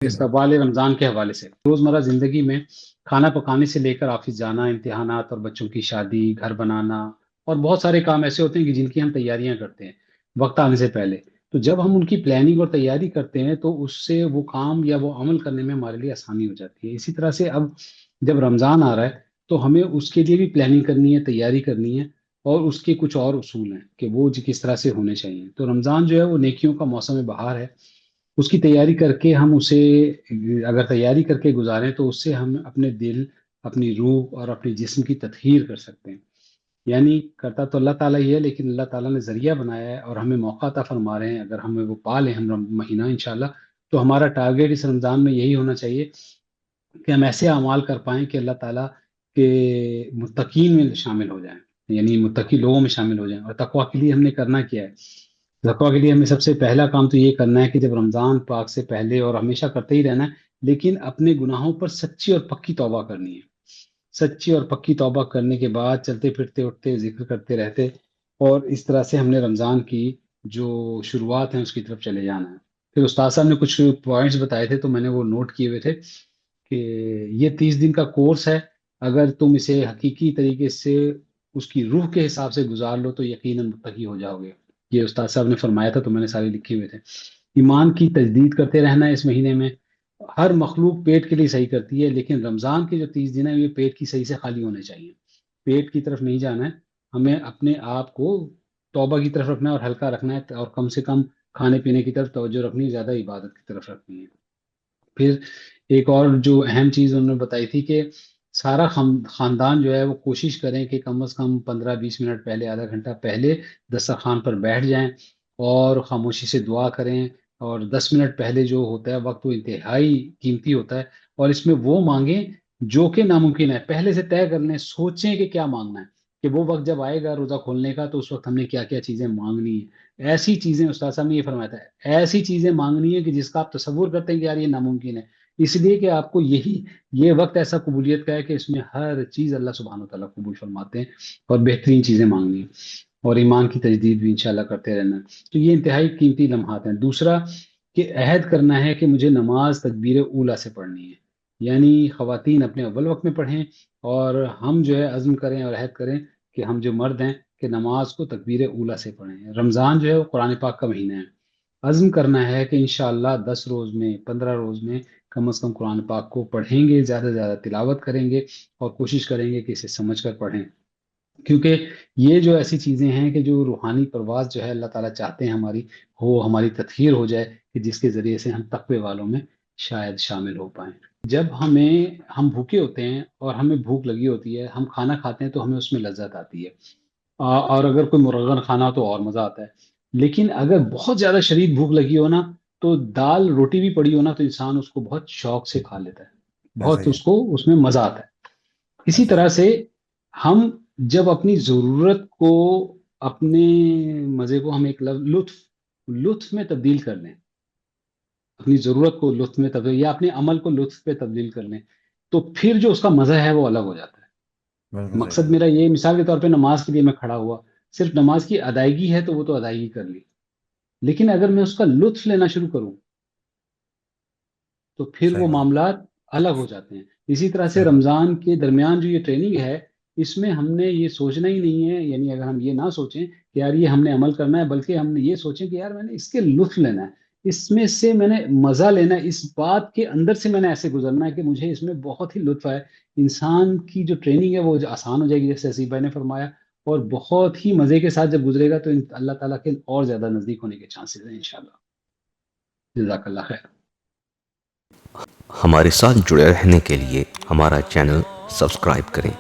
استقبال رمضان کے حوالے سے روزمرہ زندگی میں کھانا پکانے سے لے کر آفس جانا، امتحانات اور بچوں کی شادی، گھر بنانا اور بہت سارے کام ایسے ہوتے ہیں کہ جن کی ہم تیاریاں کرتے ہیں وقت آنے سے پہلے۔ تو جب ہم ان کی پلاننگ اور تیاری کرتے ہیں تو اس سے وہ کام یا وہ عمل کرنے میں ہمارے لیے آسانی ہو جاتی ہے۔ اسی طرح سے اب جب رمضان آ رہا ہے تو ہمیں اس کے لیے بھی پلاننگ کرنی ہے، تیاری کرنی ہے، اور اس کے کچھ اور اصول ہیں کہ وہ کس طرح سے ہونے چاہیے۔ تو رمضان جو ہے وہ نیکیوں کا موسم بہار ہے۔ اس کی تیاری کر کے ہم اسے، اگر تیاری کر کے گزاریں تو اس سے ہم اپنے دل، اپنی روح اور اپنے جسم کی تطہیر کر سکتے ہیں۔ یعنی کرتا تو اللہ تعالیٰ ہی ہے، لیکن اللہ تعالیٰ نے ذریعہ بنایا ہے اور ہمیں موقع عطا فرما رہے ہیں۔ اگر ہمیں وہ پا لیں ہم مہینہ انشاءاللہ، تو ہمارا ٹارگیٹ اس رمضان میں یہی ہونا چاہیے کہ ہم ایسے اعمال کر پائیں کہ اللہ تعالیٰ کے متقین میں شامل ہو جائیں، یعنی متقی لوگوں میں شامل ہو جائیں۔ اور تقویٰ کے لیے ہم نے کرنا کیا ہے؟ تقویٰ کے لیے ہمیں سب سے پہلا کام تو یہ کرنا ہے کہ جب رمضان پاک سے پہلے، اور ہمیشہ کرتے ہی رہنا ہے، لیکن اپنے گناہوں پر سچی اور پکی توبہ کرنی ہے۔ سچی اور پکی توبہ کرنے کے بعد چلتے پھرتے اٹھتے ذکر کرتے رہتے، اور اس طرح سے ہم نے رمضان کی جو شروعات ہیں اس کی طرف چلے جانا ہے۔ پھر استاد صاحب نے کچھ پوائنٹس بتائے تھے تو میں نے وہ نوٹ کیے ہوئے تھے کہ یہ 30 دن کا کورس ہے، اگر تم اسے حقیقی طریقے سے اس کی روح کے حساب سے گزار لو تو یقیناً متقی ہو جاؤ گے۔ یہ استاد صاحب نے فرمایا تھا تو میں نے سارے لکھے ہوئے تھے۔ ایمان کی تجدید کرتے رہنا ہے اس مہینے میں۔ ہر مخلوق پیٹ کے لیے صحیح کرتی ہے، لیکن رمضان کے جو 30 دن ہیں یہ پیٹ کی صحیح سے خالی ہونے چاہیے۔ پیٹ کی طرف نہیں جانا ہے، ہمیں اپنے آپ کو توبہ کی طرف رکھنا ہے اور ہلکا رکھنا ہے، اور کم سے کم کھانے پینے کی طرف توجہ رکھنی ہے، زیادہ عبادت کی طرف رکھنی ہے۔ پھر ایک اور جو اہم چیز انہوں نے بتائی تھی کہ سارا خاندان جو ہے وہ کوشش کریں کہ کم از کم 15-20 منٹ پہلے، آدھا گھنٹہ پہلے دسترخوان پر بیٹھ جائیں اور خاموشی سے دعا کریں۔ اور 10 منٹ پہلے جو ہوتا ہے وقت وہ انتہائی قیمتی ہوتا ہے، اور اس میں وہ مانگیں جو کہ ناممکن ہے۔ پہلے سے طے کر لیں، سوچیں کہ کیا مانگنا ہے، کہ وہ وقت جب آئے گا روزہ کھولنے کا تو اس وقت ہم نے کیا کیا چیزیں مانگنی ہیں۔ ایسی چیزیں، استاد صاحب نے یہ فرمایا تھا، ایسی چیزیں مانگنی ہے کہ جس کا آپ تصور کرتے ہیں کہ یار یہ ناممکن ہے، اس لیے کہ آپ کو یہ وقت ایسا قبولیت کا ہے کہ اس میں ہر چیز اللہ سبحانہ وتعالیٰ قبول فرماتے ہیں، اور بہترین چیزیں مانگنی ہیں، اور ایمان کی تجدید بھی انشاءاللہ کرتے رہنا ہے۔ تو یہ انتہائی قیمتی لمحات ہیں۔ دوسرا کہ عہد کرنا ہے کہ مجھے نماز تکبیر اولیٰ سے پڑھنی ہے، یعنی خواتین اپنے اول وقت میں پڑھیں، اور ہم جو ہے عزم کریں اور عہد کریں کہ ہم جو مرد ہیں کہ نماز کو تکبیر اولیٰ سے پڑھیں۔ رمضان جو ہے وہ قرآن پاک کا مہینہ ہے، عزم کرنا ہے کہ انشاءاللہ 10 روز میں، 15 روز میں کم از کم قرآن پاک کو پڑھیں گے، زیادہ سے زیادہ تلاوت کریں گے، اور کوشش کریں گے کہ اسے سمجھ کر پڑھیں، کیونکہ یہ جو ایسی چیزیں ہیں کہ جو روحانی پرواز جو ہے اللہ تعالیٰ چاہتے ہیں ہماری تطہیر ہو جائے، کہ جس کے ذریعے سے ہم تقوی والوں میں شاید شامل ہو پائیں۔ جب ہم بھوکے ہوتے ہیں اور ہمیں بھوک لگی ہوتی ہے، ہم کھانا کھاتے ہیں تو ہمیں اس میں لذت آتی ہے، اور اگر کوئی مرغن کھانا ہو تو اور مزہ آتا ہے۔ لیکن اگر بہت زیادہ شدید بھوک لگی ہو نا، تو دال روٹی بھی پڑی ہو نا، تو انسان اس کو بہت شوق سے کھا لیتا ہے، ایسا بہت ہی ہے، اس کو اس میں مزہ آتا ہے۔ اسی ایسا ہی طرح ہے۔ سے ہم جب اپنی ضرورت کو، اپنے مزے کو ہم ایک لطف میں تبدیل کر لیں، اپنی ضرورت کو لطف میں تبدیل، یا اپنے عمل کو لطف پہ تبدیل کر لیں، تو پھر جو اس کا مزہ ہے وہ الگ ہو جاتا ہے۔ بالکل صحیح مقصد ہے۔ میرا یہ، مثال کے طور پہ نماز کے لیے میں کھڑا ہوا، صرف نماز کی ادائیگی ہے تو وہ تو ادائیگی کر لی، لیکن اگر میں اس کا لطف لینا شروع کروں تو پھر صحیح وہ بات، معاملات الگ ہو جاتے ہیں۔ اسی طرح سے صحیح بات، رمضان کے درمیان جو یہ ٹریننگ ہے، اس میں ہم نے یہ سوچنا ہی نہیں ہے، یعنی اگر ہم یہ نہ سوچیں کہ یار یہ ہم نے عمل کرنا ہے، بلکہ ہم نے یہ سوچیں کہ یار میں نے اس کے لطف لینا ہے، اس میں سے میں نے مزہ لینا ہے، اس بات کے اندر سے میں نے ایسے گزرنا ہے کہ مجھے اس میں بہت ہی لطف آئے۔ انسان کی جو ٹریننگ ہے وہ آسان ہو جائے گی، جیسے حسیب بھائی نے فرمایا، اور بہت ہی مزے کے ساتھ جب گزرے گا تو اللہ تعالیٰ کے اور زیادہ نزدیک ہونے کے چانسز ہیں انشاءاللہ۔ جزاک اللہ خیر۔ ہمارے ساتھ جڑے رہنے کے لیے ہمارا چینل سبسکرائب کریں۔